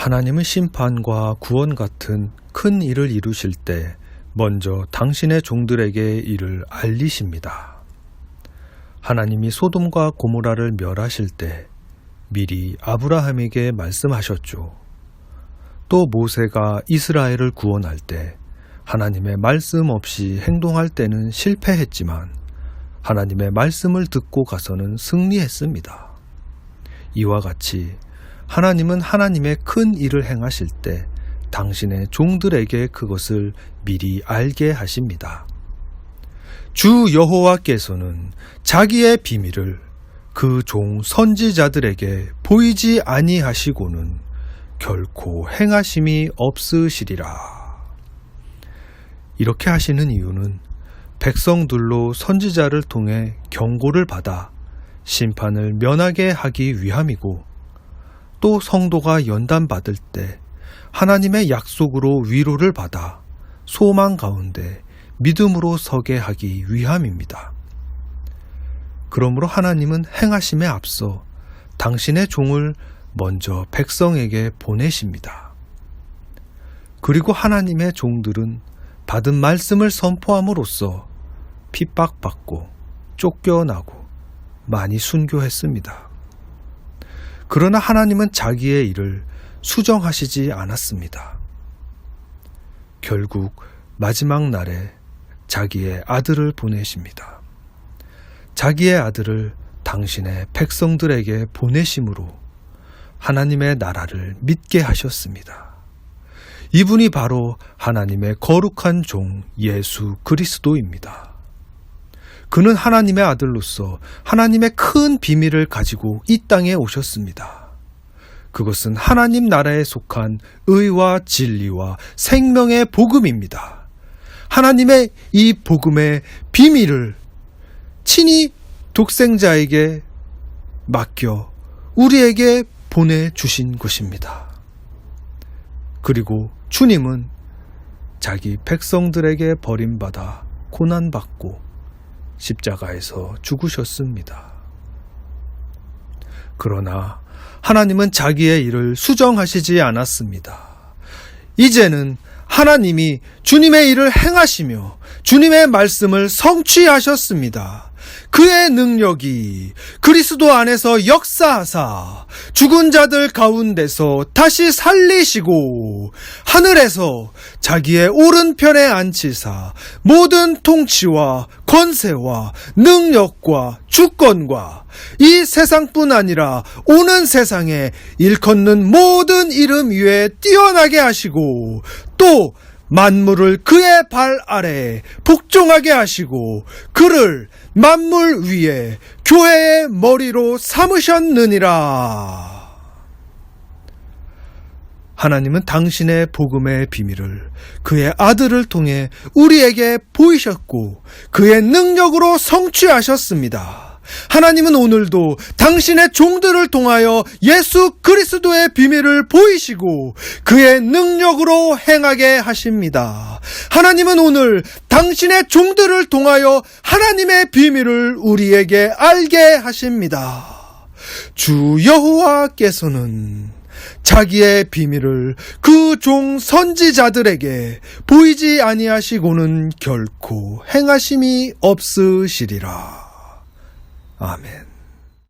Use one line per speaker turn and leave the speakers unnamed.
하나님은 심판과 구원 같은 큰 일을 이루실 때 먼저 당신의 종들에게 이를 알리십니다. 하나님이 소돔과 고모라를 멸하실 때 미리 아브라함에게 말씀하셨죠. 또 모세가 이스라엘을 구원할 때 하나님의 말씀 없이 행동할 때는 실패했지만 하나님의 말씀을 듣고 가서는 승리했습니다. 이와 같이 하나님은 하나님의 큰 일을 행하실 때 당신의 종들에게 그것을 미리 알게 하십니다. 주 여호와께서는 자기의 비밀을 그 종 선지자들에게 보이지 아니하시고는 결코 행하심이 없으시리라. 이렇게 하시는 이유는 백성들로 선지자를 통해 경고를 받아 심판을 면하게 하기 위함이고, 또 성도가 연단받을 때 하나님의 약속으로 위로를 받아 소망 가운데 믿음으로 서게 하기 위함입니다. 그러므로 하나님은 행하심에 앞서 당신의 종을 먼저 백성에게 보내십니다. 그리고 하나님의 종들은 받은 말씀을 선포함으로써 핍박받고 쫓겨나고 많이 순교했습니다. 그러나 하나님은 자기의 일을 수정하시지 않았습니다. 결국 마지막 날에 자기의 아들을 보내십니다. 자기의 아들을 당신의 백성들에게 보내심으로 하나님의 나라를 믿게 하셨습니다. 이분이 바로 하나님의 거룩한 종 예수 그리스도입니다. 그는 하나님의 아들로서 하나님의 큰 비밀을 가지고 이 땅에 오셨습니다. 그것은 하나님 나라에 속한 의와 진리와 생명의 복음입니다. 하나님의 이 복음의 비밀을 친히 독생자에게 맡겨 우리에게 보내주신 것입니다. 그리고 주님은 자기 백성들에게 버림받아 고난받고 십자가에서 죽으셨습니다. 그러나 하나님은 자기의 일을 수정하시지 않았습니다. 이제는 하나님이 주님의 일을 행하시며 주님의 말씀을 성취하셨습니다. 그의 능력이 그리스도 안에서 역사하사 죽은 자들 가운데서 다시 살리시고 하늘에서 자기의 오른편에 앉히사 모든 통치와 권세와 능력과 주권과 이 세상뿐 아니라 오는 세상에 일컫는 모든 이름 위에 뛰어나게 하시고 또 만물을 그의 발 아래에 복종하게 하시고 그를 만물 위에 교회의 머리로 삼으셨느니라. 하나님은 당신의 복음의 비밀을 그의 아들을 통해 우리에게 보이셨고 그의 능력으로 성취하셨습니다. 하나님은 오늘도 당신의 종들을 통하여 예수 그리스도의 비밀을 보이시고 그의 능력으로 행하게 하십니다. 하나님은 오늘 당신의 종들을 통하여 하나님의 비밀을 우리에게 알게 하십니다. 주 여호와께서는 자기의 비밀을 그 종 선지자들에게 보이지 아니하시고는 결코 행하심이 없으시리라. 아멘.